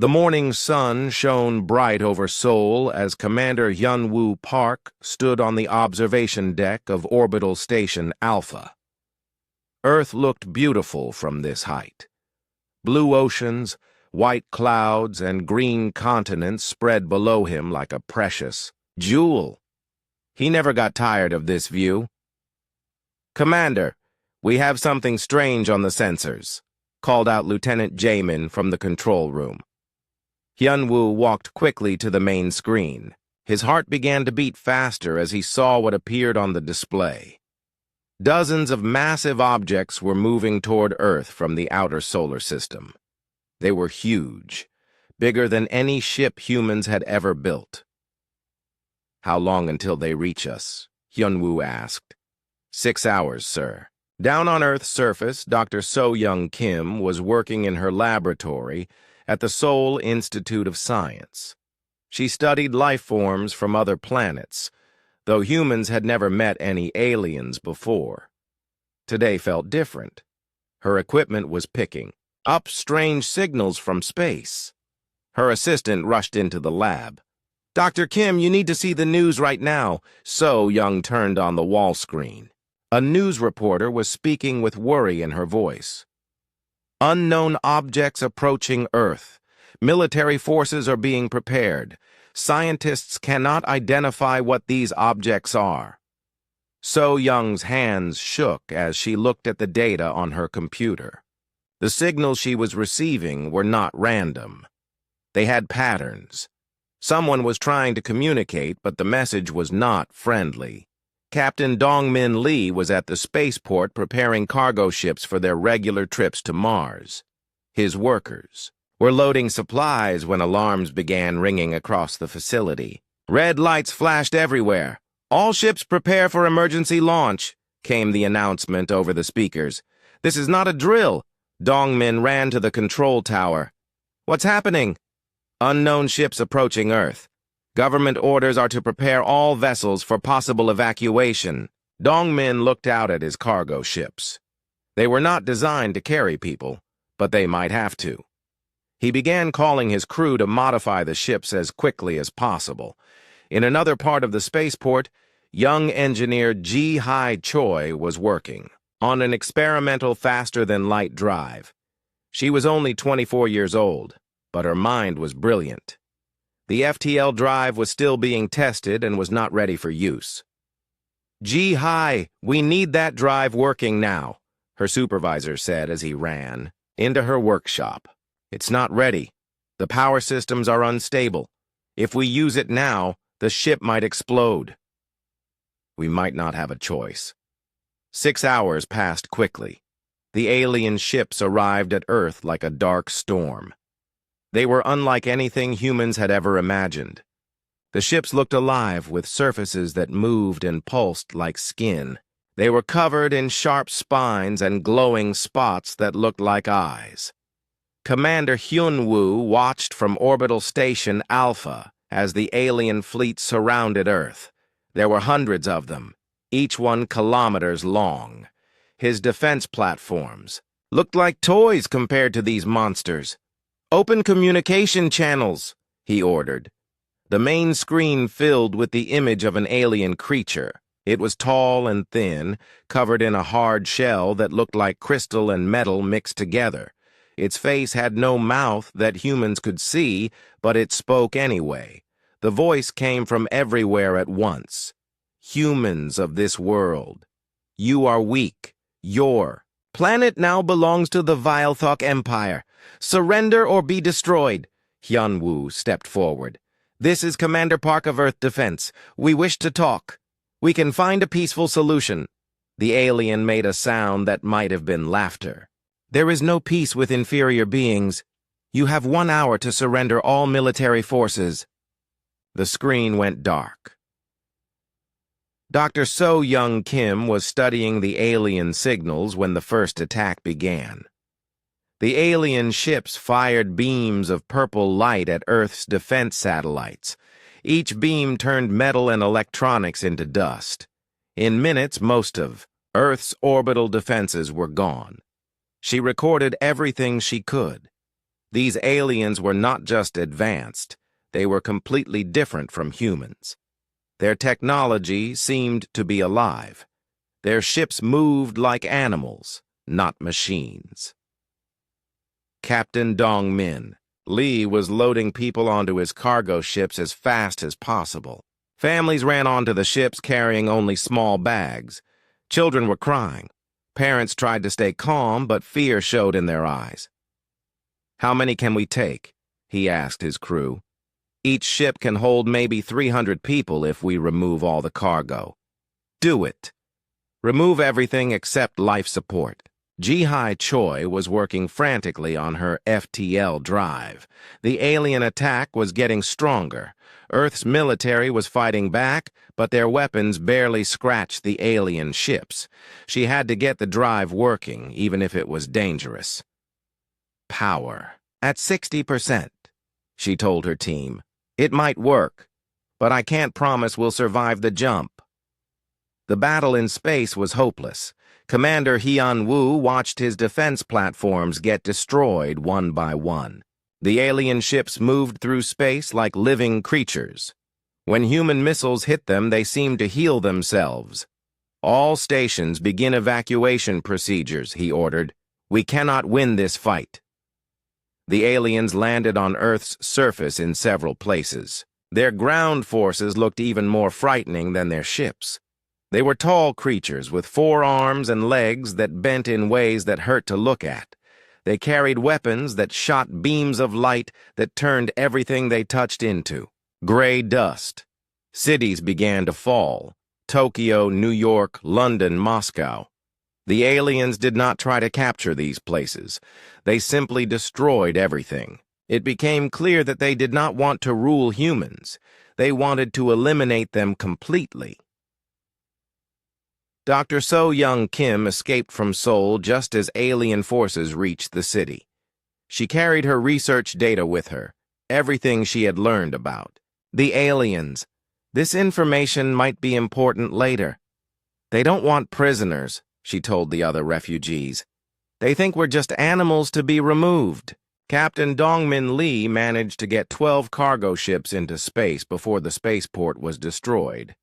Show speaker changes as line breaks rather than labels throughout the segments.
The morning sun shone bright over Seoul as Commander Hyun-woo Park stood on the observation deck of Orbital Station Alpha. Earth looked beautiful from this height. Blue oceans, white clouds, and green continents spread below him like a precious jewel. He never got tired of this view. "Commander, we have something strange on the sensors," called out Lieutenant Jamin from the control room. Hyun-woo walked quickly to the main screen. His heart began to beat faster as he saw what appeared on the display. Dozens of massive objects were moving toward Earth from the outer solar system. They were huge, bigger than any ship humans had ever built. "How long until they reach us?" Hyun-woo asked. 6 hours, sir." Down on Earth's surface, Dr. So-Young Kim was working in her laboratory at the Seoul Institute of Science. She studied life forms from other planets, though humans had never met any aliens before. Today felt different. Her equipment was picking up strange signals from space. Her assistant rushed into the lab. "Dr. Kim, you need to see the news right now." So-Young turned on the wall screen. A news reporter was speaking with worry in her voice. "Unknown objects approaching Earth. Military forces are being prepared. Scientists cannot identify what these objects are." So-Young's hands shook as she looked at the data on her computer. The signals she was receiving were not random. They had patterns. Someone was trying to communicate, but the message was not friendly. Captain Dong-min Lee was at the spaceport preparing cargo ships for their regular trips to Mars. His workers were loading supplies when alarms began ringing across the facility. Red lights flashed everywhere. "All ships prepare for emergency launch," came the announcement over the speakers. "This is not a drill." Dong-min ran to the control tower. "What's happening?" "Unknown ships approaching Earth. Government orders are to prepare all vessels for possible evacuation." Dong-min looked out at his cargo ships. They were not designed to carry people, but they might have to. He began calling his crew to modify the ships as quickly as possible. In another part of the spaceport, young engineer Ji-Hai Choi was working on an experimental faster-than-light drive. She was only 24 years old, but her mind was brilliant. The FTL drive was still being tested and was not ready for use. "Ji-Hai, we need that drive working now," her supervisor said as he ran into her workshop. "It's not ready. The power systems are unstable. If we use it now, the ship might explode." We might not have a choice. 6 hours passed quickly. The alien ships arrived at Earth like a dark storm. They were unlike anything humans had ever imagined. The ships looked alive with surfaces that moved and pulsed like skin. They were covered in sharp spines and glowing spots that looked like eyes. Commander Hyun-woo watched from Orbital Station Alpha as the alien fleet surrounded Earth. There were hundreds of them, each one kilometers long. His defense platforms looked like toys compared to these monsters. "Open communication channels," he ordered. The main screen filled with the image of an alien creature. It was tall and thin, covered in a hard shell that looked like crystal and metal mixed together. Its face had no mouth that humans could see, but it spoke anyway. The voice came from everywhere at once. "Humans of this world, you are weak. Your planet now belongs to the Vilethok Empire. Surrender or be destroyed." Hyun-woo stepped forward. "This is Commander Park of Earth Defense. We wish to talk. We can find a peaceful solution." The alien made a sound that might have been laughter. "There is no peace with inferior beings. You have 1 hour to surrender all military forces." The screen went dark. Dr. So-Young Kim was studying the alien signals when the first attack began. The alien ships fired beams of purple light at Earth's defense satellites. Each beam turned metal and electronics into dust. In minutes, most of Earth's orbital defenses were gone. She recorded everything she could. These aliens were not just advanced, they were completely different from humans. Their technology seemed to be alive. Their ships moved like animals, not machines. Captain Dong Min. Lee was loading people onto his cargo ships as fast as possible. Families ran onto the ships carrying only small bags. Children were crying. Parents tried to stay calm, but fear showed in their eyes. "How many can we take?" he asked his crew. "Each ship can hold maybe 300 people if we remove all the cargo." "Do it. Remove everything except life support." HFY Choi was working frantically on her FTL drive. The alien attack was getting stronger. Earth's military was fighting back, but their weapons barely scratched the alien ships. She had to get the drive working, even if it was dangerous. "Power at 60%, she told her team. "It might work, but I can't promise we'll survive the jump." The battle in space was hopeless. Commander Hyun-woo watched his defense platforms get destroyed one by one. The alien ships moved through space like living creatures. When human missiles hit them, they seemed to heal themselves. "All stations begin evacuation procedures," he ordered. "We cannot win this fight." The aliens landed on Earth's surface in several places. Their ground forces looked even more frightening than their ships. They were tall creatures with 4 arms and legs that bent in ways that hurt to look at. They carried weapons that shot beams of light that turned everything they touched into gray dust. Cities began to fall: Tokyo, New York, London, Moscow. The aliens did not try to capture these places. They simply destroyed everything. It became clear that they did not want to rule humans. They wanted to eliminate them completely. Dr. So Young Kim escaped from Seoul just as alien forces reached the city. She carried her research data with her, everything she had learned about the aliens. This information might be important later. "They don't want prisoners," she told the other refugees. "They think we're just animals to be removed." Captain Dongmin Lee managed to get 12 cargo ships into space before the spaceport was destroyed.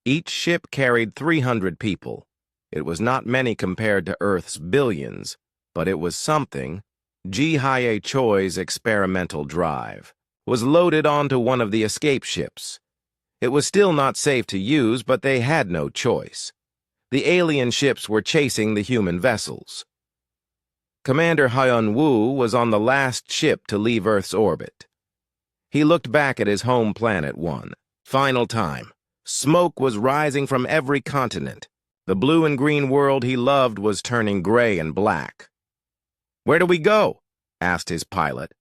Each ship carried 300 people. It was not many compared to Earth's billions, but it was something. HFY Choi's experimental drive was loaded onto one of the escape ships. It was still not safe to use, but they had no choice. The alien ships were chasing the human vessels. Commander Hyun-woo was on the last ship to leave Earth's orbit. He looked back at his home planet one final time. Smoke was rising from every continent. The blue and green world he loved was turning gray and black. "Where do we go?" asked his pilot.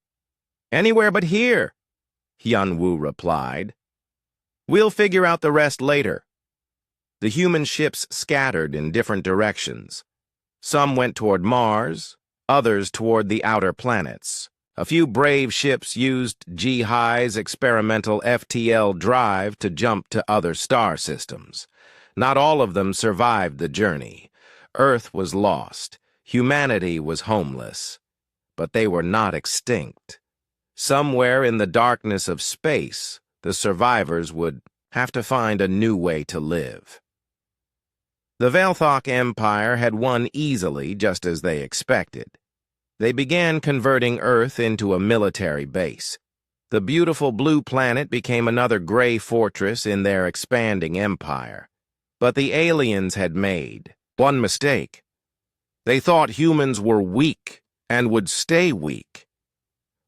"Anywhere but here," Hyun-woo replied. "We'll figure out the rest later." The human ships scattered in different directions. Some went toward Mars, others toward the outer planets. A few brave ships used HFY's experimental FTL drive to jump to other star systems. Not all of them survived the journey. Earth was lost. Humanity was homeless. But they were not extinct. Somewhere in the darkness of space, the survivors would have to find a new way to live. The Velthok Empire had won easily, just as they expected. They began converting Earth into a military base. The beautiful blue planet became another gray fortress in their expanding empire. But the aliens had made one mistake. They thought humans were weak and would stay weak.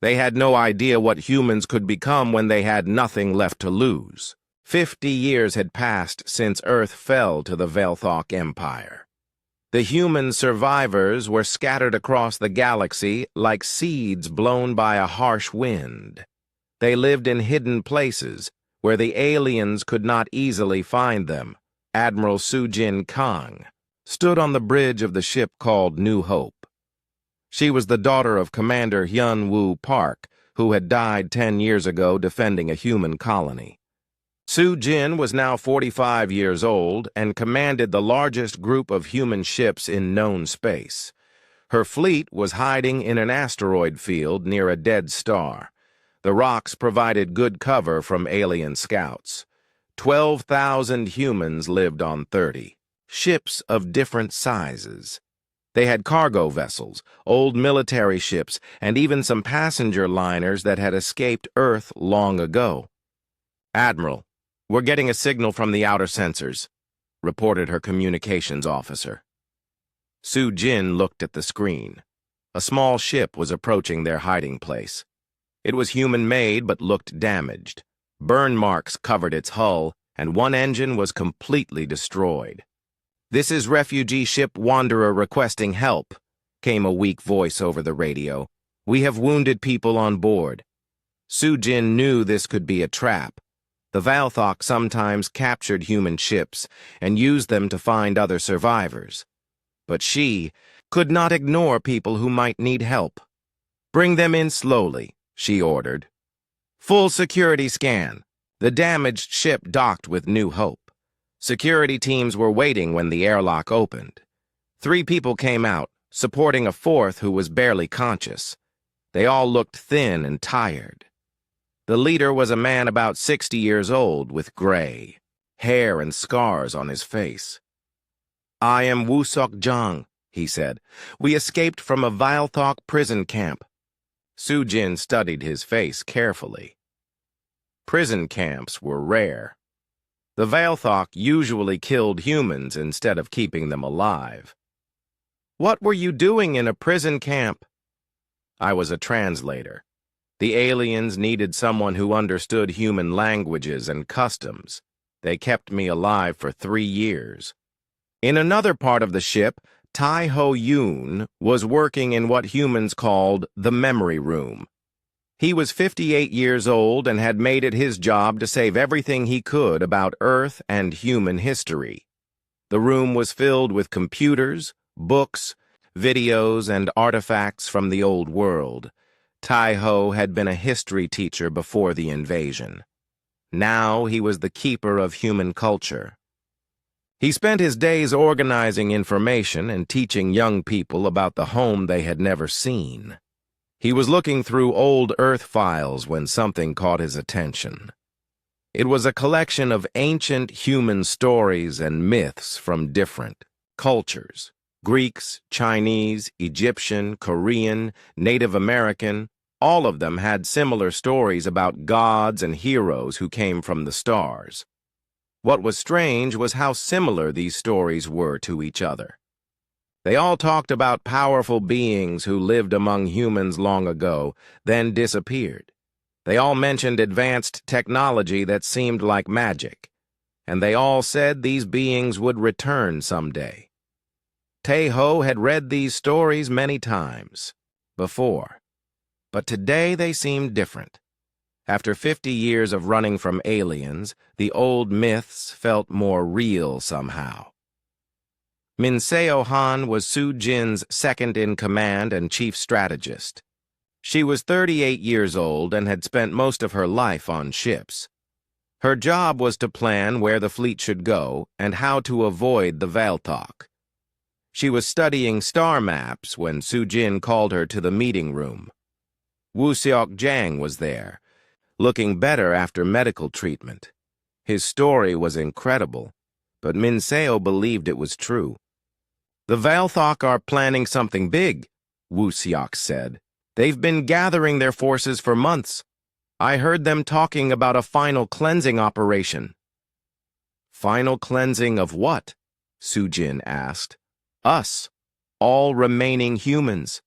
They had no idea what humans could become when they had nothing left to lose. 50 years had passed since Earth fell to the Velthok Empire. The human survivors were scattered across the galaxy like seeds blown by a harsh wind. They lived in hidden places where the aliens could not easily find them. Admiral Sujin Kang stood on the bridge of the ship called New Hope. She was the daughter of Commander Hyun-woo Park, who had died 10 years ago defending a human colony. Sujin was now 45 years old and commanded the largest group of human ships in known space. Her fleet was hiding in an asteroid field near a dead star. The rocks provided good cover from alien scouts. 12,000 humans lived on 30, ships of different sizes. They had cargo vessels, old military ships, and even some passenger liners that had escaped Earth long ago. "Admiral, we're getting a signal from the outer sensors," reported her communications officer. Su Jin looked at the screen. A small ship was approaching their hiding place. It was human-made but looked damaged. Burn marks covered its hull, and one engine was completely destroyed. "This is refugee ship Wanderer requesting help," came a weak voice over the radio. "We have wounded people on board." Su Jin knew this could be a trap. The Valthok sometimes captured human ships and used them to find other survivors. But she could not ignore people who might need help. "Bring them in slowly," she ordered. "Full security scan." The damaged ship docked with New Hope. Security teams were waiting when the airlock opened. 3 people came out, supporting a 4th who was barely conscious. They all looked thin and tired. The leader was a man about 60 years old with gray hair and scars on his face. "I am Wusok Jang," he said. "We escaped from a Valthok prison camp." Su Jin studied his face carefully. Prison camps were rare. The Valthok usually killed humans instead of keeping them alive. "What were you doing in a prison camp?" "I was a translator. The aliens needed someone who understood human languages and customs. They kept me alive for 3 years. In another part of the ship, Tai Ho Yoon was working in what humans called the memory room. He was 58 years old and had made it his job to save everything he could about Earth and human history. The room was filled with computers, books, videos, and artifacts from the old world. Tai Ho had been a history teacher before the invasion. Now he was the keeper of human culture. He spent his days organizing information and teaching young people about the home they had never seen. He was looking through old Earth files when something caught his attention. It was a collection of ancient human stories and myths from different cultures. Greeks, Chinese, Egyptian, Korean, Native American, all of them had similar stories about gods and heroes who came from the stars. What was strange was how similar these stories were to each other. They all talked about powerful beings who lived among humans long ago, then disappeared. They all mentioned advanced technology that seemed like magic, and they all said these beings would return someday. Tai-Ho had read these stories many times before, but today they seemed different. After 50 years of running from aliens, the old myths felt more real somehow. Minseo Han was Su Jin's second-in-command and chief strategist. She was 38 years old and had spent most of her life on ships. Her job was to plan where the fleet should go and how to avoid the Valthok. She was studying star maps when Su Jin called her to the meeting room. Wusok Jang was there, looking better after medical treatment. His story was incredible, but Minseo believed it was true. "The Valthok are planning something big," Wusok said. "They've been gathering their forces for months. I heard them talking about a final cleansing operation." "Final cleansing of what?" Su Jin asked. "Us, all remaining humans.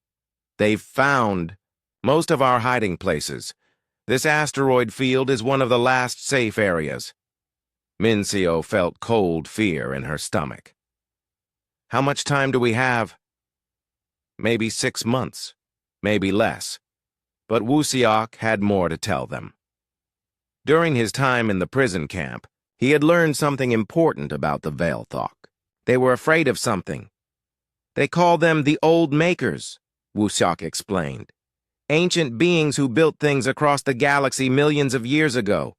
They've found most of our hiding places. This asteroid field is one of the last safe areas." Minseo felt cold fear in her stomach. "How much time do we have?" "Maybe 6 months, maybe less." But Wusok had more to tell them. During his time in the prison camp, he had learned something important about the Valthok. They were afraid of something. "They call them the Old Makers," Wusok explained. "Ancient beings who built things across the galaxy millions of years ago.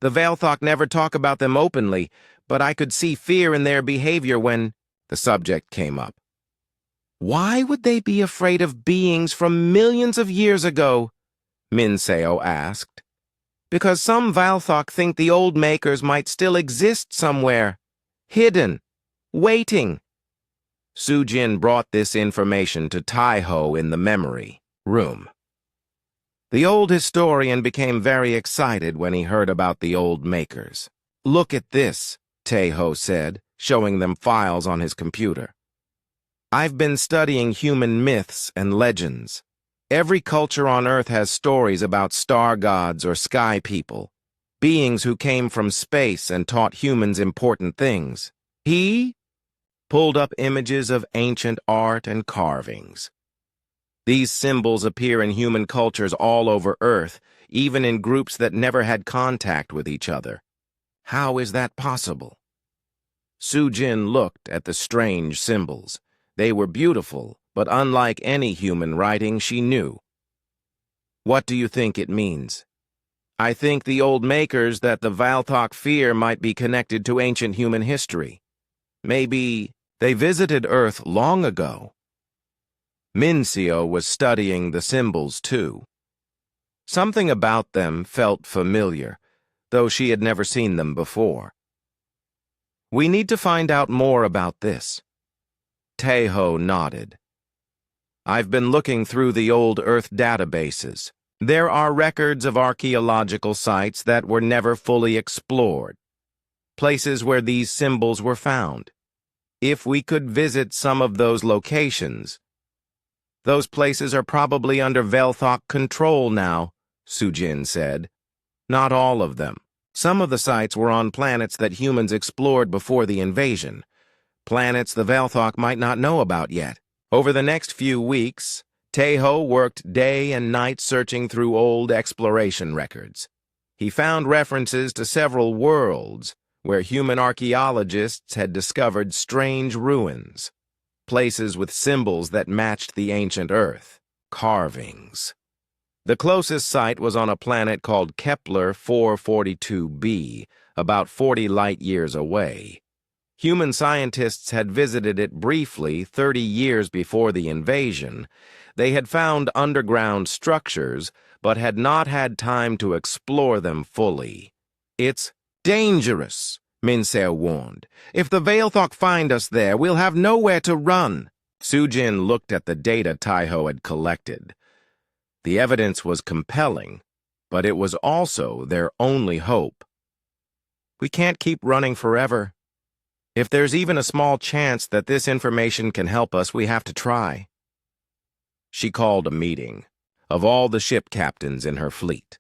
The Valthok never talk about them openly, but I could see fear in their behavior when the subject came up." Why would they be afraid of beings from millions of years ago? Minseo asked. Because some Valthok think the old makers might still exist somewhere, hidden, waiting. Sujin brought this information to Taiho in the memory room. The old historian became very excited when he heard about the old makers. Look at this, Taiho said, showing them files on his computer. I've been studying human myths and legends. Every culture on Earth has stories about star gods or sky people, beings who came from space and taught humans important things. He pulled up images of ancient art and carvings. These symbols appear in human cultures all over Earth, even in groups that never had contact with each other. How is that possible? Sujin looked at the strange symbols. They were beautiful, but unlike any human writing she knew. What do you think it means? I think the old makers that the Valthok fear might be connected to ancient human history. Maybe they visited Earth long ago. Minseo was studying the symbols too. Something about them felt familiar, though she had never seen them before. We need to find out more about this. Taiho nodded. I've been looking through the old Earth databases. There are records of archaeological sites that were never fully explored, places where these symbols were found. If we could visit some of those locations, those places are probably under Valthok control now, Sujin said. Not all of them. Some of the sites were on planets that humans explored before the invasion, planets the Valthok might not know about yet. Over the next few weeks, Taiho worked day and night searching through old exploration records. He found references to several worlds where human archaeologists had discovered strange ruins, places with symbols that matched the ancient Earth, carvings. The closest site was on a planet called Kepler 442b, about 40 light-years away. Human scientists had visited it briefly 30 years before the invasion. They had found underground structures, but had not had time to explore them fully. It's dangerous, Minseo warned. If the Valthok find us there, we'll have nowhere to run. Sujin looked at the data Taiho had collected. The evidence was compelling, but it was also their only hope. We can't keep running forever. If there's even a small chance that this information can help us, we have to try. She called a meeting of all the ship captains in her fleet.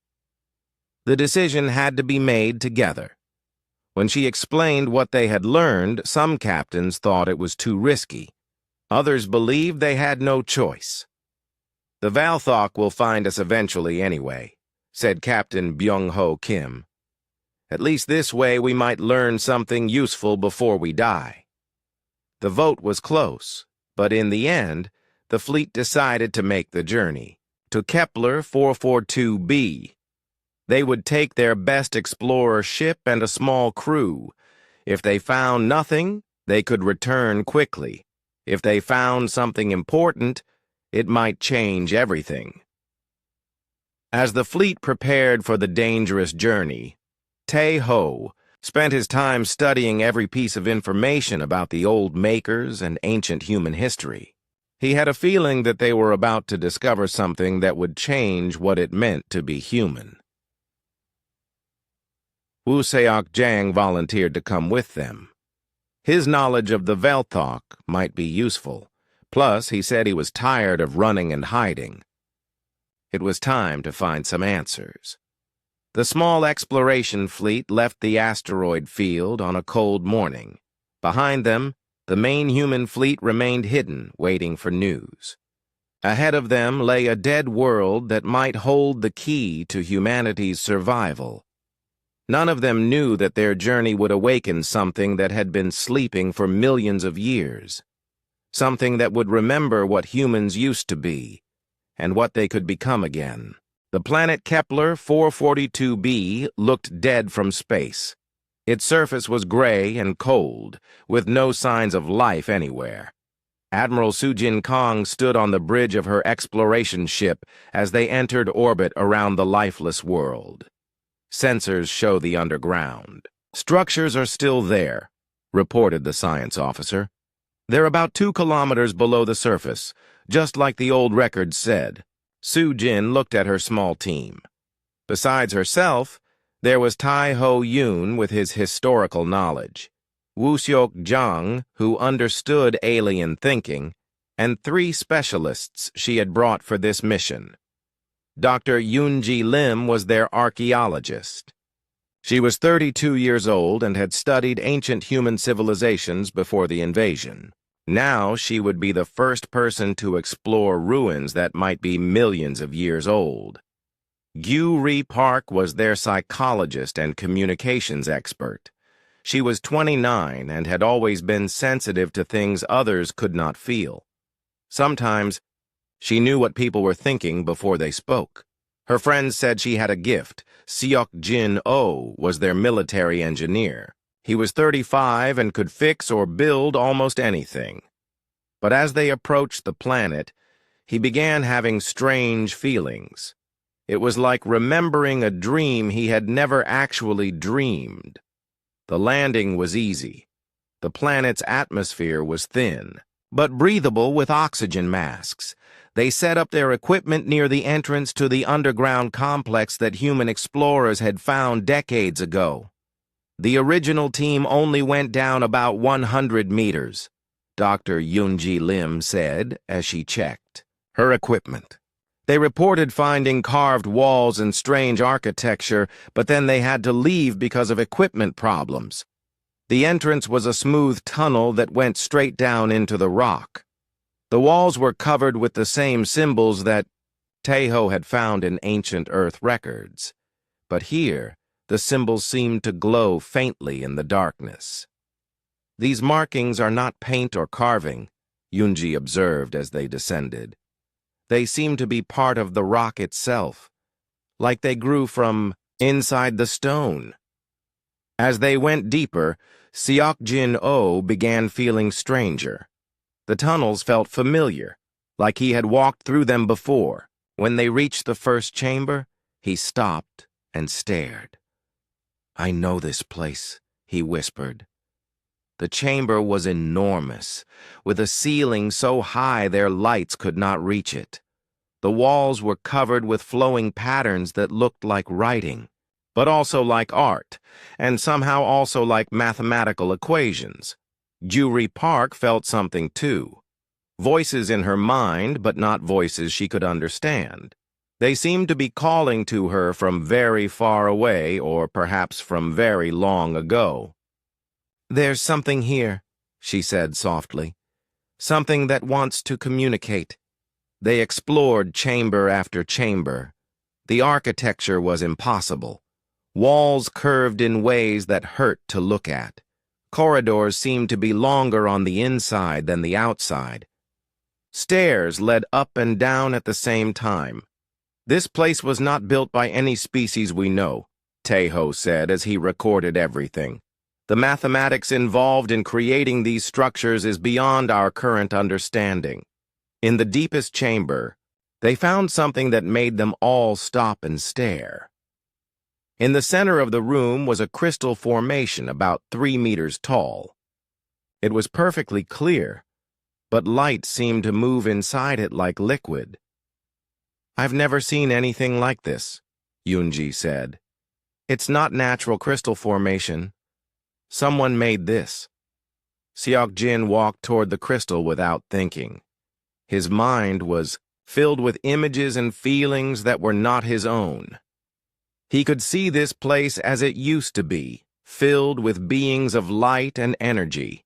The decision had to be made together. When she explained what they had learned, some captains thought it was too risky. Others believed they had no choice. The Valthok will find us eventually anyway, said Captain Byung-ho Kim. At least this way we might learn something useful before we die. The vote was close, but in the end, the fleet decided to make the journey to Kepler 442b. They would take their best explorer ship and a small crew. If they found nothing, they could return quickly. If they found something important, it might change everything. As the fleet prepared for the dangerous journey, Taiho spent his time studying every piece of information about the old makers and ancient human history. He had a feeling that they were about to discover something that would change what it meant to be human. Wu Seok-jang volunteered to come with them. His knowledge of the Valthok might be useful. Plus, he said he was tired of running and hiding. It was time to find some answers. The small exploration fleet left the asteroid field on a cold morning. Behind them, the main human fleet remained hidden, waiting for news. Ahead of them lay a dead world that might hold the key to humanity's survival. None of them knew that their journey would awaken something that had been sleeping for millions of years. Something that would remember what humans used to be, and what they could become again. The planet Kepler 442b looked dead from space. Its surface was gray and cold, with no signs of life anywhere. Admiral Sujin Kong stood on the bridge of her exploration ship as they entered orbit around the lifeless world. Sensors show the underground. Structures are still there, reported the science officer. They're about 2 kilometers below the surface, just like the old records said. Sujin looked at her small team. Besides herself, there was Tai Ho Yoon with his historical knowledge, Woo-Seok Jung, who understood alien thinking, and 3 specialists she had brought for this mission. Dr. Yoon-ji Lim was their archaeologist. She was 32 years old and had studied ancient human civilizations before the invasion. Now she would be the first person to explore ruins that might be millions of years old. Gyu-ri Park was their psychologist and communications expert. She was 29 and had always been sensitive to things others could not feel. Sometimes, she knew what people were thinking before they spoke. Her friends said she had a gift. Seok-jin Oh was their military engineer. He was 35 and could fix or build almost anything. But as they approached the planet, he began having strange feelings. It was like remembering a dream he had never actually dreamed. The landing was easy. The planet's atmosphere was thin, but breathable with oxygen masks. They set up their equipment near the entrance to the underground complex that human explorers had found decades ago. The original team only went down about 100 meters, Dr. Yoon-ji Lim said as she checked her equipment. They reported finding carved walls and strange architecture, but then they had to leave because of equipment problems. The entrance was a smooth tunnel that went straight down into the rock. The walls were covered with the same symbols that Taeho had found in ancient Earth records. But here, the symbols seemed to glow faintly in the darkness. These markings are not paint or carving, Yoonji observed as they descended. They seem to be part of the rock itself, like they grew from inside the stone. As they went deeper, Seok-jin Oh began feeling stranger. The tunnels felt familiar, like he had walked through them before. When they reached the first chamber, he stopped and stared. "I know this place," he whispered. The chamber was enormous, with a ceiling so high their lights could not reach it. The walls were covered with flowing patterns that looked like writing, but also like art, and somehow also like mathematical equations. Gyu-ri Park felt something too. Voices in her mind, but not voices she could understand. They seemed to be calling to her from very far away, or perhaps from very long ago. "There's something here," she said softly. "Something that wants to communicate." They explored chamber after chamber. The architecture was impossible. Walls curved in ways that hurt to look at. Corridors seemed to be longer on the inside than the outside. Stairs led up and down at the same time. "This place was not built by any species we know," Taeho said as he recorded everything. "The mathematics involved in creating these structures is beyond our current understanding." In the deepest chamber, they found something that made them all stop and stare. In the center of the room was a crystal formation about 3 meters tall. It was perfectly clear, but light seemed to move inside it like liquid. "I've never seen anything like this," Yoonji said. "It's not natural crystal formation. Someone made this." Seok-jin walked toward the crystal without thinking. His mind was filled with images and feelings that were not his own. He could see this place as it used to be, filled with beings of light and energy.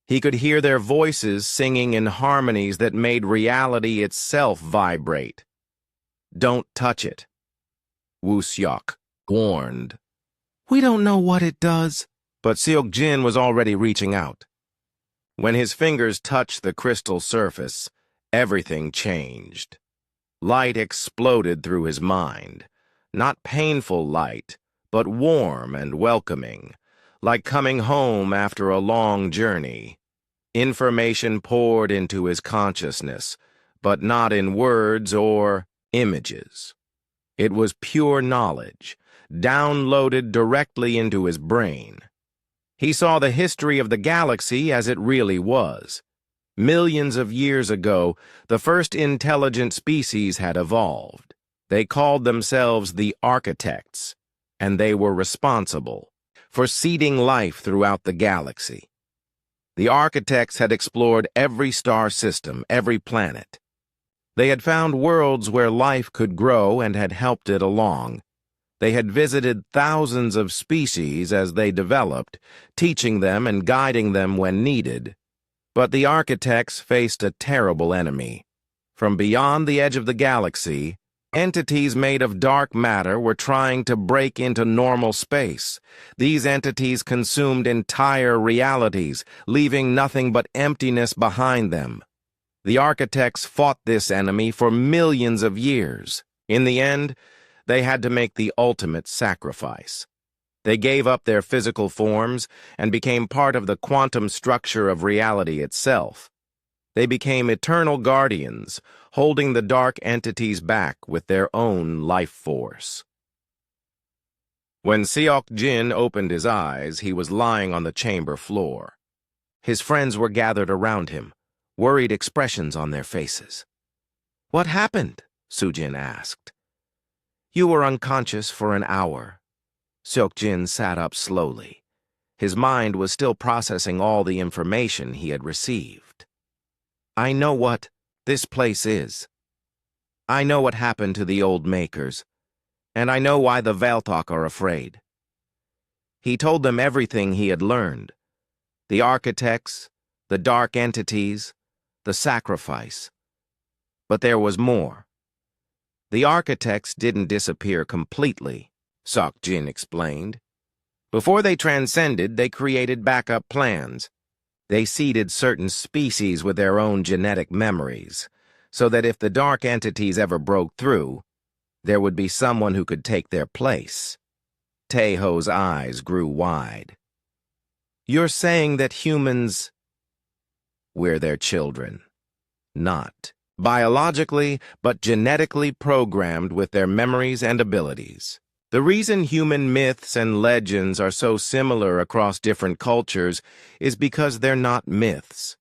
He could hear their voices singing in harmonies that made reality itself vibrate. "Don't touch it," Woo-Seok warned. "We don't know what it does." But Seok-jin was already reaching out. When his fingers touched the crystal surface, everything changed. Light exploded through his mind. Not painful light, but warm and welcoming, like coming home after a long journey. Information poured into his consciousness, but not in words or images. It was pure knowledge, downloaded directly into his brain. He saw the history of the galaxy as it really was. Millions of years ago, the first intelligent species had evolved. They called themselves the architects, and they were responsible for seeding life throughout the galaxy. The architects had explored every star system, every planet. They had found worlds where life could grow and had helped it along. They had visited thousands of species as they developed, teaching them and guiding them when needed. But the architects faced a terrible enemy. From beyond the edge of the galaxy, entities made of dark matter were trying to break into normal space. These entities consumed entire realities, leaving nothing but emptiness behind them. The architects fought this enemy for millions of years. In the end, they had to make the ultimate sacrifice. They gave up their physical forms and became part of the quantum structure of reality itself. They became eternal guardians, holding the dark entities back with their own life force. When Seok Jin opened his eyes, he was lying on the chamber floor. His friends were gathered around him, worried expressions on their faces. "What happened?" Sujin asked. "You were unconscious for an hour." Seok Jin sat up slowly. His mind was still processing all the information he had received. "I know what this place is. I know what happened to the old makers, and I know why the Valthok are afraid." He told them everything he had learned. The architects, the dark entities, the sacrifice. But there was more. The architects didn't disappear completely, Seok Jin explained. Before they transcended, they created backup plans. They seeded certain species with their own genetic memories, so that if the dark entities ever broke through, there would be someone who could take their place. Taeho's eyes grew wide. "You're saying that humans..." "We're their children. Not biologically, but genetically programmed with their memories and abilities. The reason human myths and legends are so similar across different cultures is because they're not myths.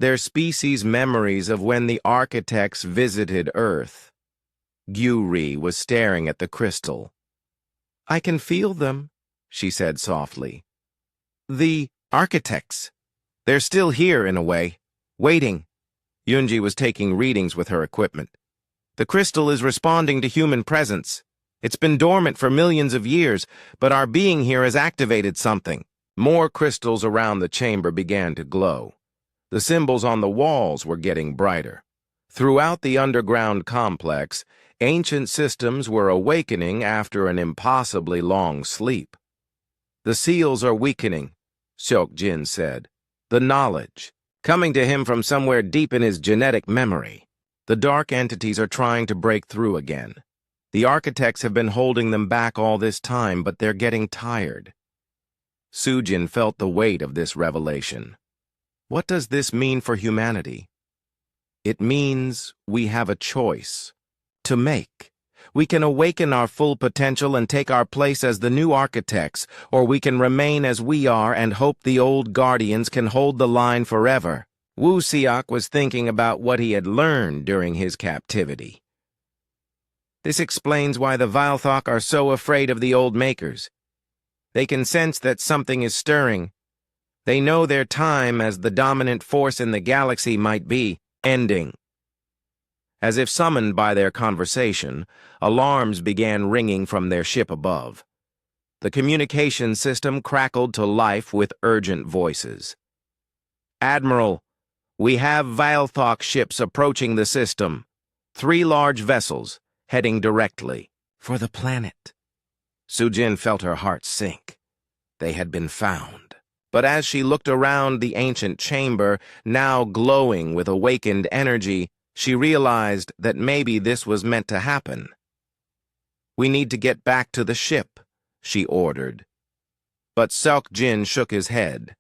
They're species memories of when the architects visited Earth." Gyuri was staring at the crystal. "I can feel them," she said softly. "The architects. They're still here in a way, waiting." Yunji was taking readings with her equipment. "The crystal is responding to human presence. It's been dormant for millions of years, but our being here has activated something." More crystals around the chamber began to glow. The symbols on the walls were getting brighter. Throughout the underground complex, ancient systems were awakening after an impossibly long sleep. "The seals are weakening," Seok Jin said. "The knowledge, coming to him from somewhere deep in his genetic memory. The dark entities are trying to break through again. The architects have been holding them back all this time, but they're getting tired." Sujin felt the weight of this revelation. What does this mean for humanity? It means we have a choice to make. We can awaken our full potential and take our place as the new architects, or we can remain as we are and hope the old guardians can hold the line forever. Wu Siak was thinking about what he had learned during his captivity. This explains why the Valthok are so afraid of the old makers. They can sense that something is stirring. They know their time as the dominant force in the galaxy might be ending. As if summoned by their conversation, alarms began ringing from their ship above. The communication system crackled to life with urgent voices. "Admiral, we have Valthok ships approaching the system. 3 large vessels, heading directly for the planet." Sujin felt her heart sink. They had been found. But as she looked around the ancient chamber, now glowing with awakened energy, she realized that maybe this was meant to happen. "We need to get back to the ship," she ordered. But Seok Jin shook his head.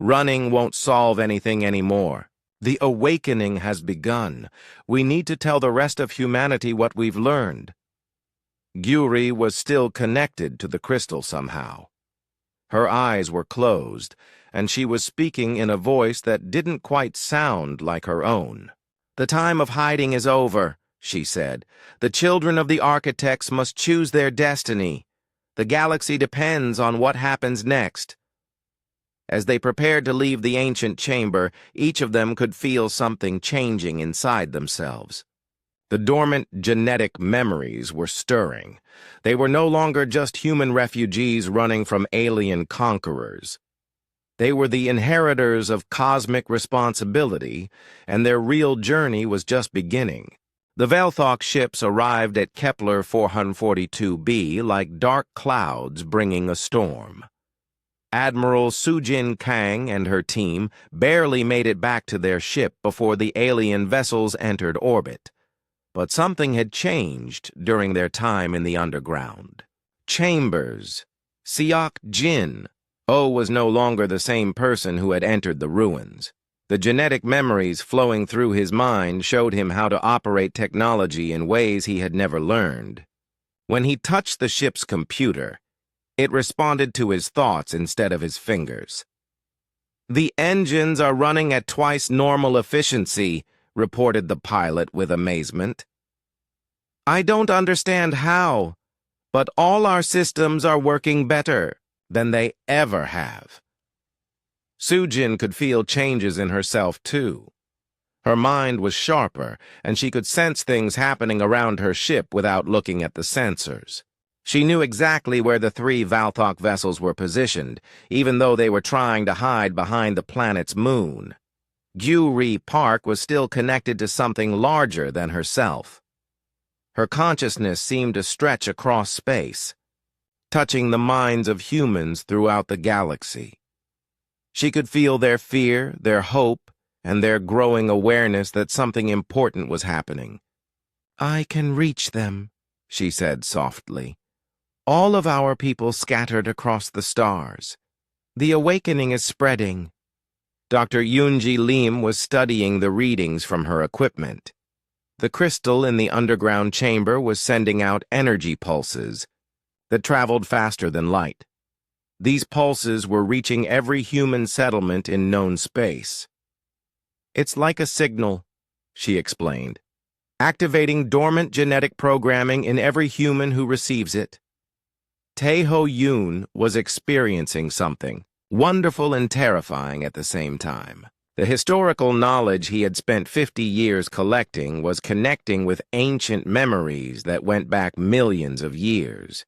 Running won't solve anything anymore. The awakening has begun. We need to tell the rest of humanity what we've learned. Gyuri was still connected to the crystal somehow. Her eyes were closed, and she was speaking in a voice that didn't quite sound like her own. "The time of hiding is over," she said. "The children of the architects must choose their destiny. The galaxy depends on what happens next." As they prepared to leave the ancient chamber, each of them could feel something changing inside themselves. The dormant genetic memories were stirring. They were no longer just human refugees running from alien conquerors. They were the inheritors of cosmic responsibility, and their real journey was just beginning. The Velthok ships arrived at Kepler 442b like dark clouds bringing a storm. Admiral Sujin Kang and her team barely made it back to their ship before the alien vessels entered orbit. But something had changed during their time in the underground. Chambers. Siak Jin. O was no longer the same person who had entered the ruins. The genetic memories flowing through his mind showed him how to operate technology in ways he had never learned. When he touched the ship's computer, it responded to his thoughts instead of his fingers. "The engines are running at twice normal efficiency," reported the pilot with amazement. "I don't understand how, but all our systems are working better than they ever have." Sujin could feel changes in herself, too. Her mind was sharper, and she could sense things happening around her ship without looking at the sensors. She knew exactly where the 3 Velthok vessels were positioned, even though they were trying to hide behind the planet's moon. Gyuri Park was still connected to something larger than herself. Her consciousness seemed to stretch across space, touching the minds of humans throughout the galaxy. She could feel their fear, their hope, and their growing awareness that something important was happening. "I can reach them," she said softly. "All of our people scattered across the stars. The awakening is spreading." Dr. Yoonji Lim was studying the readings from her equipment. The crystal in the underground chamber was sending out energy pulses that traveled faster than light. These pulses were reaching every human settlement in known space. "It's like a signal," she explained, "activating dormant genetic programming in every human who receives it." Taeho Yoon was experiencing something wonderful and terrifying at the same time. The historical knowledge he had spent 50 years collecting was connecting with ancient memories that went back millions of years.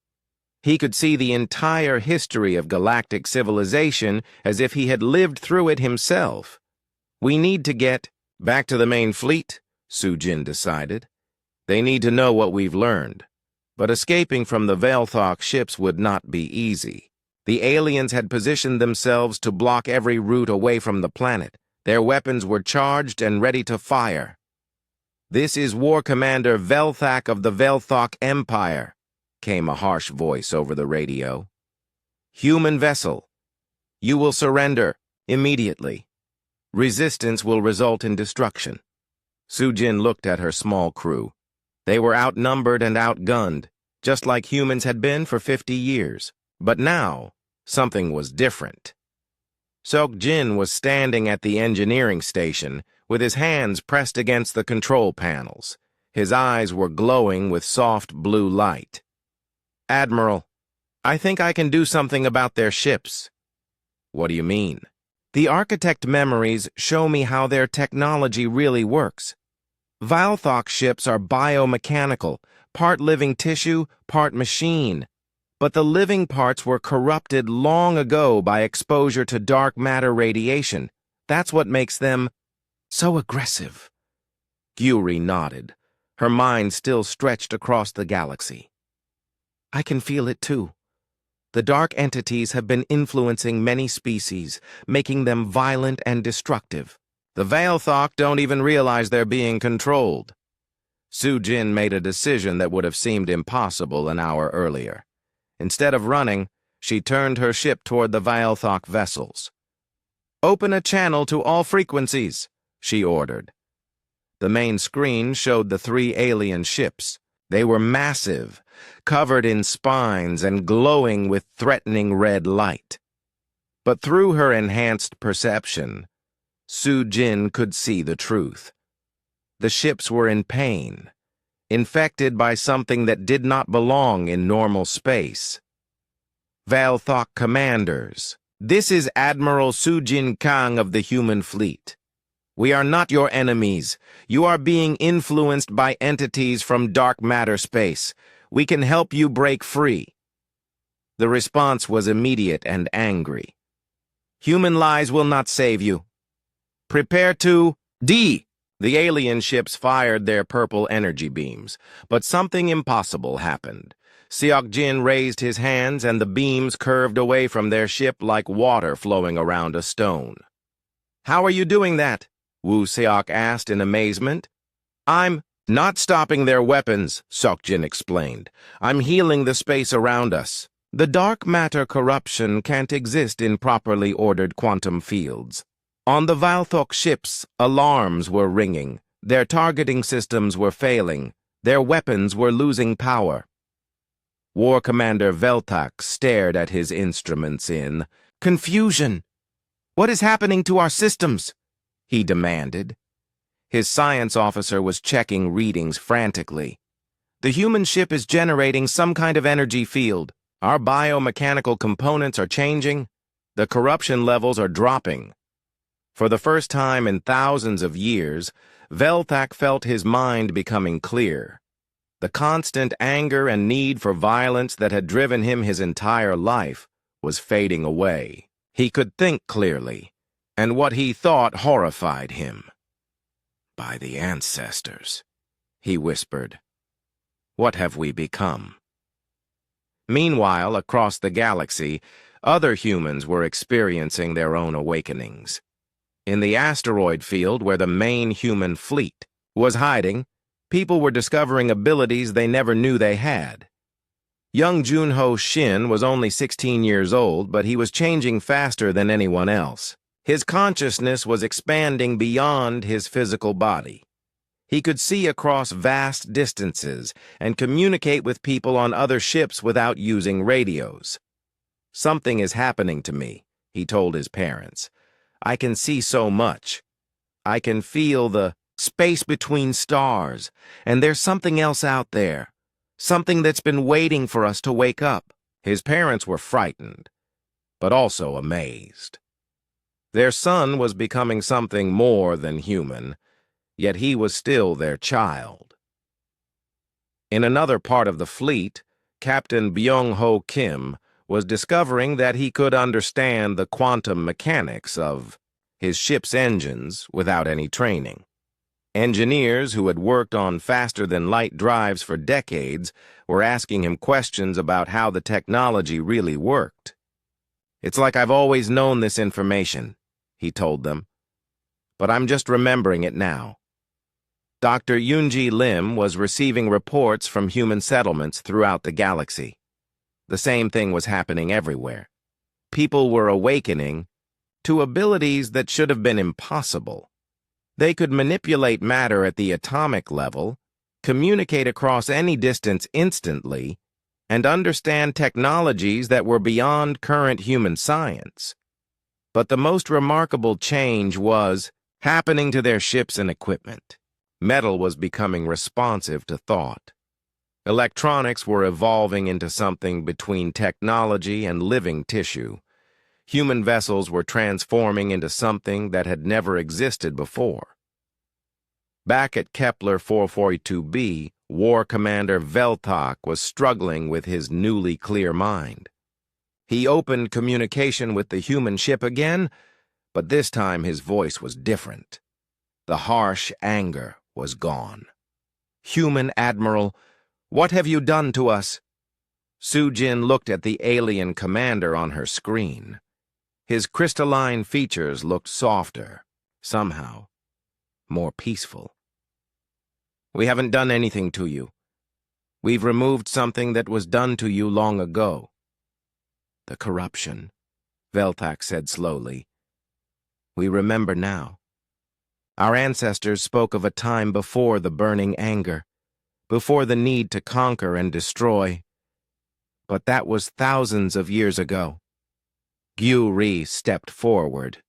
He could see the entire history of galactic civilization as if he had lived through it himself. "We need to get back to the main fleet," Sujin decided. "They need to know what we've learned." But escaping from the Velthok ships would not be easy. The aliens had positioned themselves to block every route away from the planet. Their weapons were charged and ready to fire. "This is War Commander Velthak of the Velthok Empire," came a harsh voice over the radio. "Human vessel, you will surrender immediately. Resistance will result in destruction." Sujin looked at her small crew. They were outnumbered and outgunned, just like humans had been for 50 years. But now, something was different. Sok Jin was standing at the engineering station with his hands pressed against the control panels. His eyes were glowing with soft blue light. "Admiral, I think I can do something about their ships." "What do you mean?" "The architect memories show me how their technology really works. Velthok ships are biomechanical, part living tissue, part machine. But the living parts were corrupted long ago by exposure to dark matter radiation. That's what makes them so aggressive." Gyuri nodded, her mind still stretched across the galaxy. "I can feel it too. The dark entities have been influencing many species, making them violent and destructive. The Velthok don't even realize they're being controlled." Sujin made a decision that would have seemed impossible an hour earlier. Instead of running, she turned her ship toward the Velthok vessels. "Open a channel to all frequencies," she ordered. The main screen showed the 3 alien ships. They were massive, covered in spines and glowing with threatening red light. But through her enhanced perception, Su-Jin could see the truth. The ships were in pain, infected by something that did not belong in normal space. Valthok commanders, this is Admiral Su-Jin Kang of the human fleet. We are not your enemies. You are being influenced by entities from dark matter space. We can help you break free. The response was immediate and angry. Human lies will not save you. Prepare to D. The alien ships fired their purple energy beams, but something impossible happened. Seok-Jin raised his hands and the beams curved away from their ship like water flowing around a stone. "How are you doing that?" Woo Seok asked in amazement. "I'm not stopping their weapons," Seok-Jin explained. "I'm healing the space around us. The dark matter corruption can't exist in properly ordered quantum fields. On the Valthok ships, alarms were ringing. Their targeting systems were failing. Their weapons were losing power." War Commander Veltak stared at his instruments in confusion. "What is happening to our systems?" he demanded. His science officer was checking readings frantically. "The human ship is generating some kind of energy field. Our biomechanical components are changing. The corruption levels are dropping." For the first time in thousands of years, Veltak felt his mind becoming clear. The constant anger and need for violence that had driven him his entire life was fading away. He could think clearly, and what he thought horrified him. "By the ancestors," he whispered. "What have we become?" Meanwhile, across the galaxy, other humans were experiencing their own awakenings. In the asteroid field where the main human fleet was hiding, people were discovering abilities they never knew they had. Young Junho Shin was only 16 years old, but he was changing faster than anyone else. His consciousness was expanding beyond his physical body. He could see across vast distances and communicate with people on other ships without using radios. "Something is happening to me," he told his parents. "I can see so much. I can feel the space between stars, and there's something else out there, something that's been waiting for us to wake up." His parents were frightened, but also amazed. Their son was becoming something more than human, yet he was still their child. In another part of the fleet, Captain Byung-ho Kim was discovering that he could understand the quantum mechanics of his ship's engines without any training. Engineers who had worked on faster-than-light drives for decades were asking him questions about how the technology really worked. "It's like I've always known this information," he told them, "but I'm just remembering it now." Dr. Yoonji Lim was receiving reports from human settlements throughout the galaxy. The same thing was happening everywhere. People were awakening to abilities that should have been impossible. They could manipulate matter at the atomic level, communicate across any distance instantly, and understand technologies that were beyond current human science. But the most remarkable change was happening to their ships and equipment. Metal was becoming responsive to thought. Electronics were evolving into something between technology and living tissue. Human vessels were transforming into something that had never existed before. Back at Kepler 442b, War Commander Veltak was struggling with his newly clear mind. He opened communication with the human ship again, but this time his voice was different. The harsh anger was gone. "Human Admiral, what have you done to us?" Su-Jin looked at the alien commander on her screen. His crystalline features looked softer, somehow more peaceful. "We haven't done anything to you. We've removed something that was done to you long ago." "The corruption," Veltak said slowly. We remember now. Our ancestors spoke of a time before the burning anger, before the need to conquer and destroy. But that was thousands of years ago. Gyu-Ri stepped forward.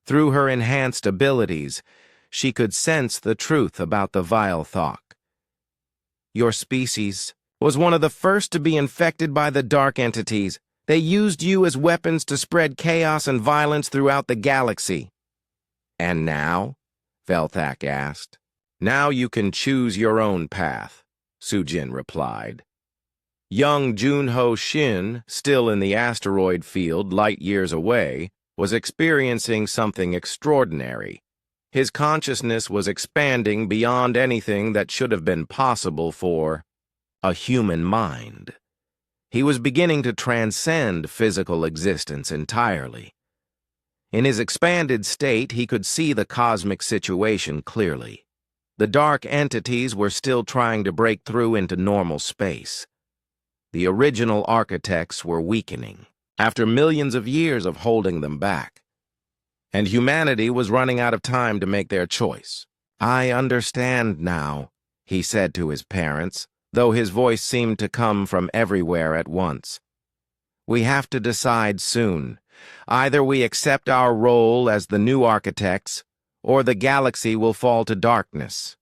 Through her enhanced abilities, she could sense the truth about the vile Thok. Your species was one of the first to be infected by the dark entities. They used you as weapons to spread chaos and violence throughout the galaxy. And now? Velthak asked. Now you can choose your own path, Sujin replied. Young Junho Shin, still in the asteroid field light years away, was experiencing something extraordinary. His consciousness was expanding beyond anything that should have been possible for a human mind. He was beginning to transcend physical existence entirely. In his expanded state, he could see the cosmic situation clearly. The dark entities were still trying to break through into normal space. The original architects were weakening, after millions of years of holding them back. And humanity was running out of time to make their choice. I understand now, he said to his parents, though his voice seemed to come from everywhere at once. We have to decide soon. Either we accept our role as the new architects, or the galaxy will fall to darkness.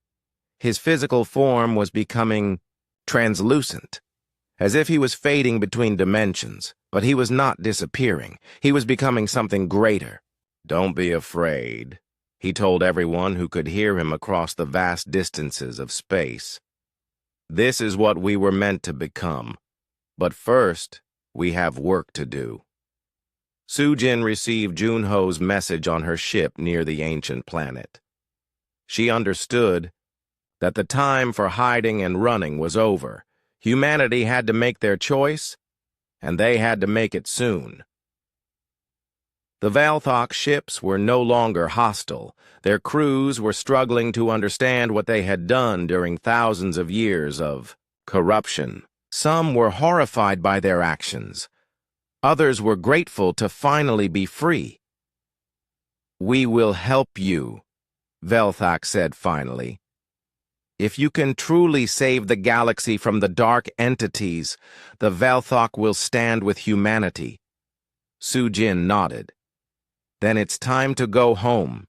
His physical form was becoming translucent, as if he was fading between dimensions, but he was not disappearing. He was becoming something greater. Don't be afraid, he told everyone who could hear him across the vast distances of space. This is what we were meant to become. But first, we have work to do. Sujin received Junho's message on her ship near the ancient planet. She understood that the time for hiding and running was over. Humanity had to make their choice, and they had to make it soon. The Valthok ships were no longer hostile. Their crews were struggling to understand what they had done during thousands of years of corruption. Some were horrified by their actions. Others were grateful to finally be free. We will help you, Velthak said finally. If you can truly save the galaxy from the dark entities, the Valthok will stand with humanity. Sujin nodded. Then it's time to go home.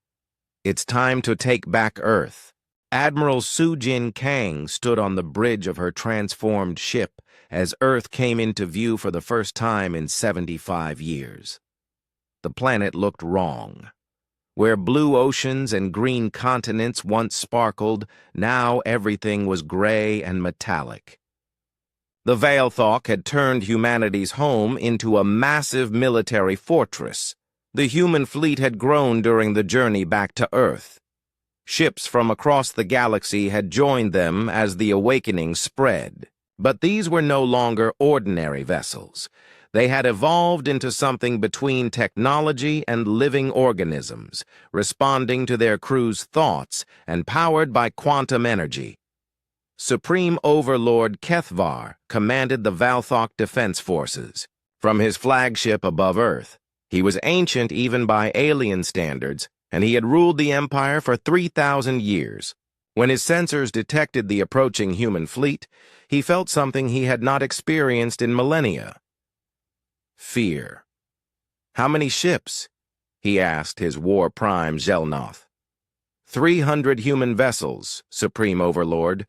It's time to take back Earth. Admiral Sujin Kang stood on the bridge of her transformed ship as Earth came into view for the first time in 75 years. The planet looked wrong. Where blue oceans and green continents once sparkled, now everything was gray and metallic. The Valthok had turned humanity's home into a massive military fortress. The human fleet had grown during the journey back to Earth. Ships from across the galaxy had joined them as the awakening spread. But these were no longer ordinary vessels. They had evolved into something between technology and living organisms, responding to their crew's thoughts and powered by quantum energy. Supreme Overlord Kethvar commanded the Valthok Defense Forces. From his flagship above Earth, he was ancient even by alien standards, and he had ruled the Empire for 3,000 years. When his sensors detected the approaching human fleet, he felt something he had not experienced in millennia. Fear. How many ships? He asked his war prime Zelnoth. 300 human vessels, Supreme Overlord,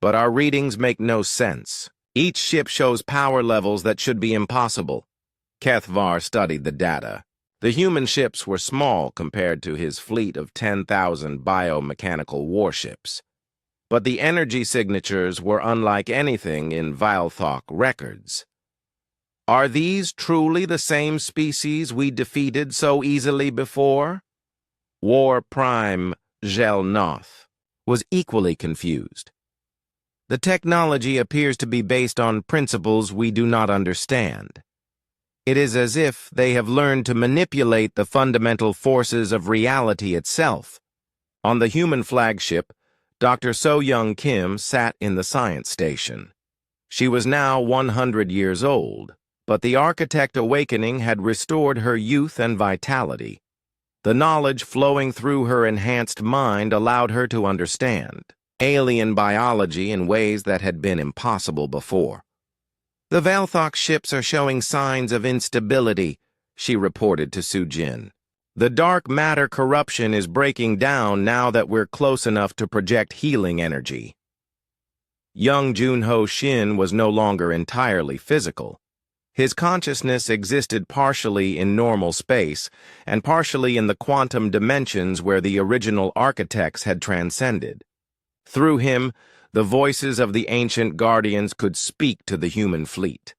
but our readings make no sense. Each ship shows power levels that should be impossible. Kethvar studied the data. The human ships were small compared to his fleet of 10,000 biomechanical warships. But the energy signatures were unlike anything in Valthok records. Are these truly the same species we defeated so easily before? War Prime Zelnoth was equally confused. The technology appears to be based on principles we do not understand. It is as if they have learned to manipulate the fundamental forces of reality itself. On the human flagship, Dr. So-Young Kim sat in the science station. She was now 100 years old, but the architect awakening had restored her youth and vitality. The knowledge flowing through her enhanced mind allowed her to understand alien biology in ways that had been impossible before. "The Valthok ships are showing signs of instability," she reported to Sujin. "The dark matter corruption is breaking down now that we're close enough to project healing energy." Young Junho Shin was no longer entirely physical. His consciousness existed partially in normal space and partially in the quantum dimensions where the original architects had transcended. Through him, the voices of the ancient guardians could speak to the human fleet.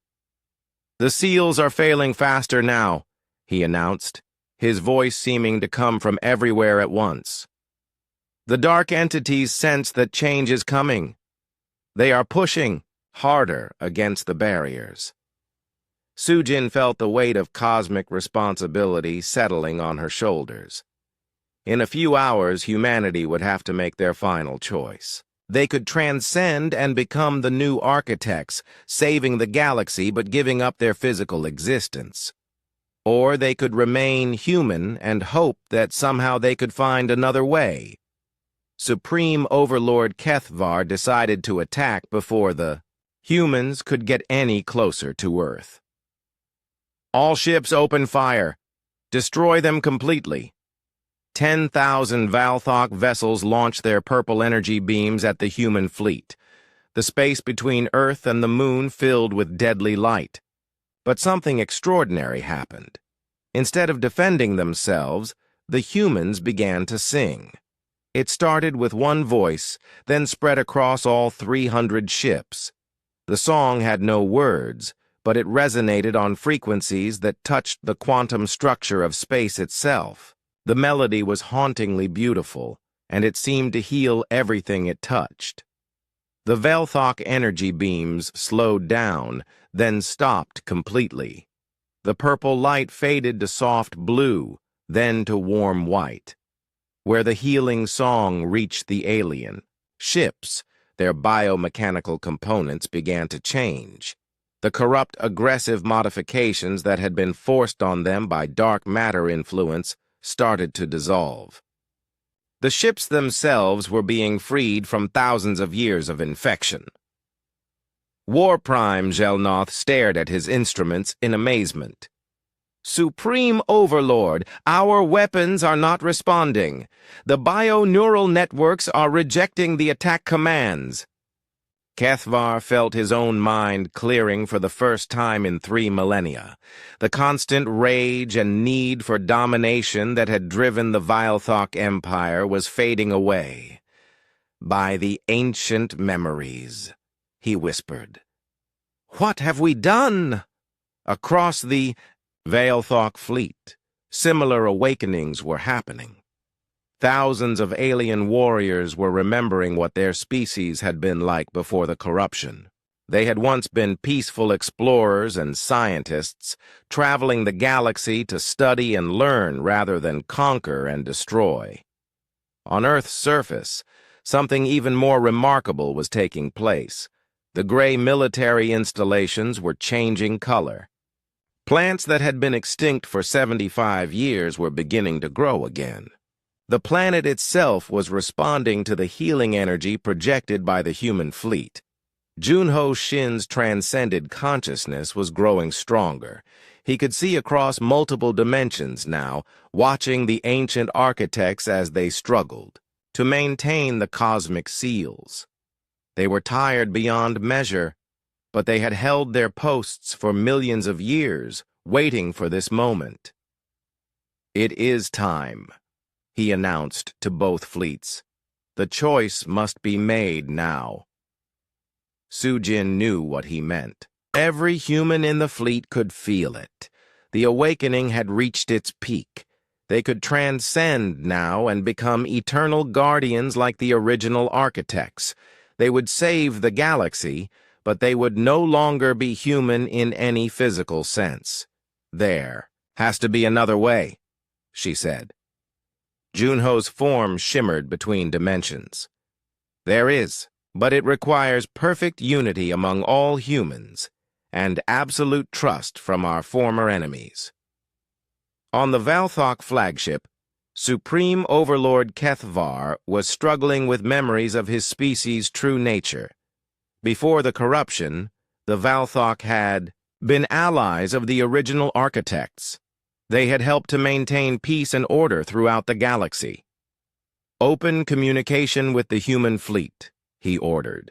"The seals are failing faster now," he announced, his voice seeming to come from everywhere at once. "The dark entities sense that change is coming. They are pushing harder against the barriers." Sujin felt the weight of cosmic responsibility settling on her shoulders. In a few hours, humanity would have to make their final choice. They could transcend and become the new architects, saving the galaxy but giving up their physical existence. Or they could remain human and hope that somehow they could find another way. Supreme Overlord Kethvar decided to attack before the humans could get any closer to Earth. "All ships open fire. Destroy them completely." 10,000 Valthok vessels launched their purple energy beams at the human fleet. The space between Earth and the moon filled with deadly light. But something extraordinary happened. Instead of defending themselves, the humans began to sing. It started with one voice, then spread across all 300 ships. The song had no words, but it resonated on frequencies that touched the quantum structure of space itself. The melody was hauntingly beautiful, and it seemed to heal everything it touched. The Valthok energy beams slowed down, then stopped completely. The purple light faded to soft blue, then to warm white. Where the healing song reached the alien ships, their biomechanical components began to change. The corrupt, aggressive modifications that had been forced on them by dark matter influence started to dissolve. The ships themselves were being freed from thousands of years of infection. War Prime Gelnoth stared at his instruments in amazement. "Supreme Overlord, our weapons are not responding. The bioneural networks are rejecting the attack commands." Kethvar felt his own mind clearing for the first time in 3 millennia. The constant rage and need for domination that had driven the Valthok Empire was fading away. "By the ancient memories," he whispered. "What have we done?" Across the Valthok fleet, similar awakenings were happening. Thousands of alien warriors were remembering what their species had been like before the corruption. They had once been peaceful explorers and scientists, traveling the galaxy to study and learn rather than conquer and destroy. On Earth's surface, something even more remarkable was taking place. The gray military installations were changing color. Plants that had been extinct for 75 years were beginning to grow again. The planet itself was responding to the healing energy projected by the human fleet. Junho Shin's transcended consciousness was growing stronger. He could see across multiple dimensions now, watching the ancient architects as they struggled to maintain the cosmic seals. They were tired beyond measure, but they had held their posts for millions of years, waiting for this moment. "It is time," he announced to both fleets. "The choice must be made now." Sujin knew what he meant. Every human in the fleet could feel it. The awakening had reached its peak. They could transcend now and become eternal guardians like the original architects. They would save the galaxy, but they would no longer be human in any physical sense. "There has to be another way," she said. Junho's form shimmered between dimensions. "There is, but it requires perfect unity among all humans and absolute trust from our former enemies." On the Valthok flagship, Supreme Overlord Kethvar was struggling with memories of his species' true nature. Before the corruption, the Valthok had been allies of the original architects. They had helped to maintain peace and order throughout the galaxy. "Open communication with the human fleet," he ordered.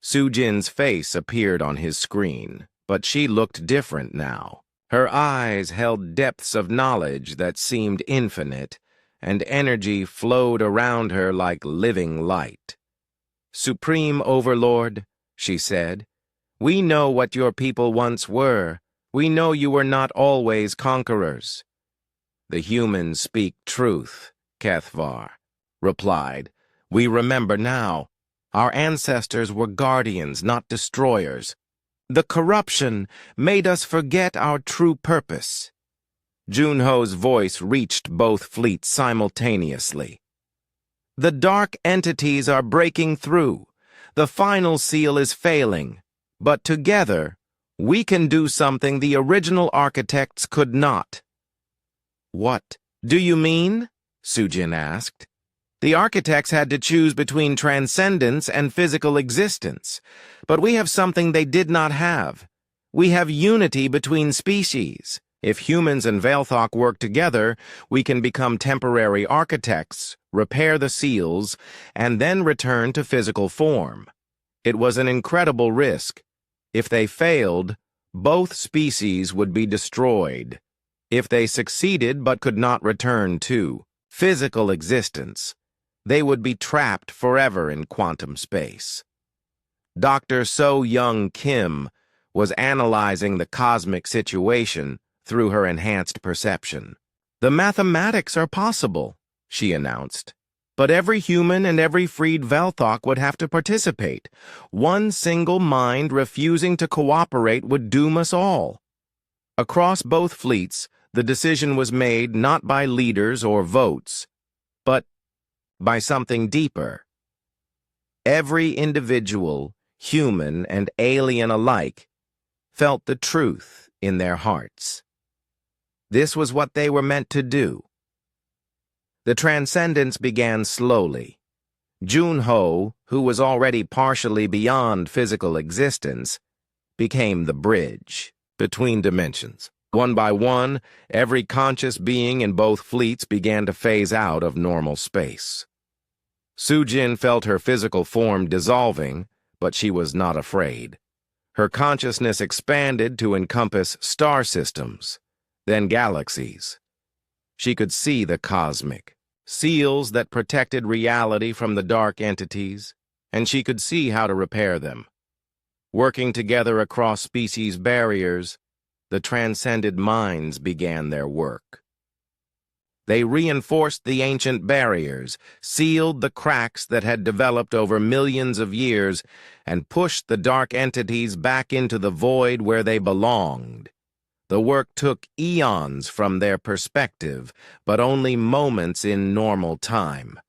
Sujin's face appeared on his screen, but she looked different now. Her eyes held depths of knowledge that seemed infinite, and energy flowed around her like living light. "Supreme Overlord," she said, "we know what your people once were. We know you were not always conquerors." "The humans speak truth," Kethvar replied. "We remember now. Our ancestors were guardians, not destroyers. The corruption made us forget our true purpose." Junho's voice reached both fleets simultaneously. "The dark entities are breaking through. The final seal is failing. But together, we can do something the original architects could not." "What do you mean?" Sujin asked. "The architects had to choose between transcendence and physical existence, but we have something they did not have. We have unity between species. If humans and Valthok work together, we can become temporary architects, repair the seals, and then return to physical form. It was an incredible risk. If they failed, both species would be destroyed. If they succeeded but could not return to physical existence, they would be trapped forever in quantum space." Dr. So-Young Kim was analyzing the cosmic situation through her enhanced perception. "The mathematics are possible," she announced. "But every human and every freed Valthok would have to participate. One single mind refusing to cooperate would doom us all." Across both fleets, the decision was made not by leaders or votes, but by something deeper. Every individual, human and alien alike, felt the truth in their hearts. This was what they were meant to do. The transcendence began slowly. Junho, who was already partially beyond physical existence, became the bridge between dimensions. One by one, every conscious being in both fleets began to phase out of normal space. Sujin felt her physical form dissolving, but she was not afraid. Her consciousness expanded to encompass star systems, then galaxies. She could see the cosmic seals that protected reality from the dark entities, and she could see how to repair them. Working together across species barriers, the transcended minds began their work. They reinforced the ancient barriers, sealed the cracks that had developed over millions of years, and pushed the dark entities back into the void where they belonged. The work took eons from their perspective, but only moments in normal time.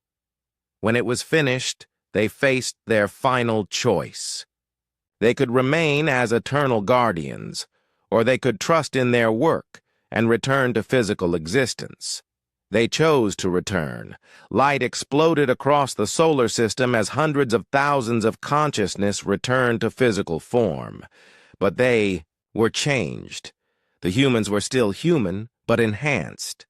When it was finished, they faced their final choice. They could remain as eternal guardians, or they could trust in their work and return to physical existence. They chose to return. Light exploded across the solar system as hundreds of thousands of consciousness returned to physical form. But they were changed. The humans were still human, but enhanced.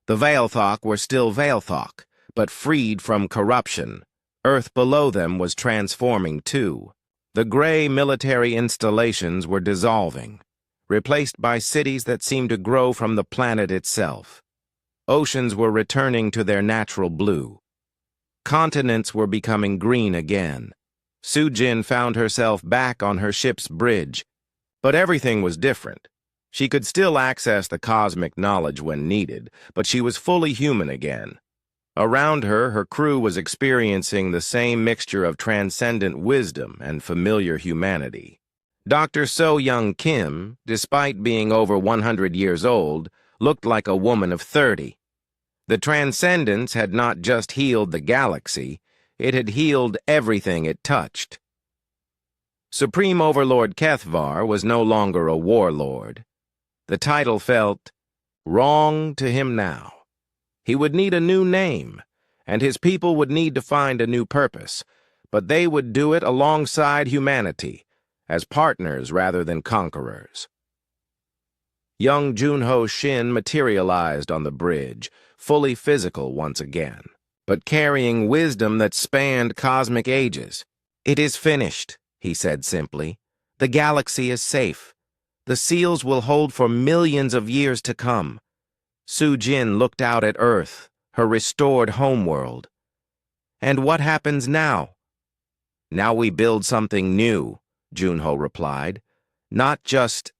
The Valthok were still Valthok, but freed from corruption. Earth below them was transforming too. The gray military installations were dissolving, replaced by cities that seemed to grow from the planet itself. Oceans were returning to their natural blue. Continents were becoming green again. Sujin found herself back on her ship's bridge, but everything was different. She could still access the cosmic knowledge when needed, but she was fully human again. Around her, her crew was experiencing the same mixture of transcendent wisdom and familiar humanity. Dr. So-Young Kim, despite being over 100 years old, looked like a woman of 30. The transcendence had not just healed the galaxy, it had healed everything it touched. Supreme Overlord Kethvar was no longer a warlord. The title felt wrong to him now. He would need a new name, and his people would need to find a new purpose, but they would do it alongside humanity, as partners rather than conquerors. Young Junho Shin materialized on the bridge, fully physical once again, but carrying wisdom that spanned cosmic ages. "It is finished," he said simply. "The galaxy is safe. The seals will hold for millions of years to come." Su Jin looked out at Earth, her restored homeworld. "And what happens now?" "Now we build something new," Junho replied. "Not just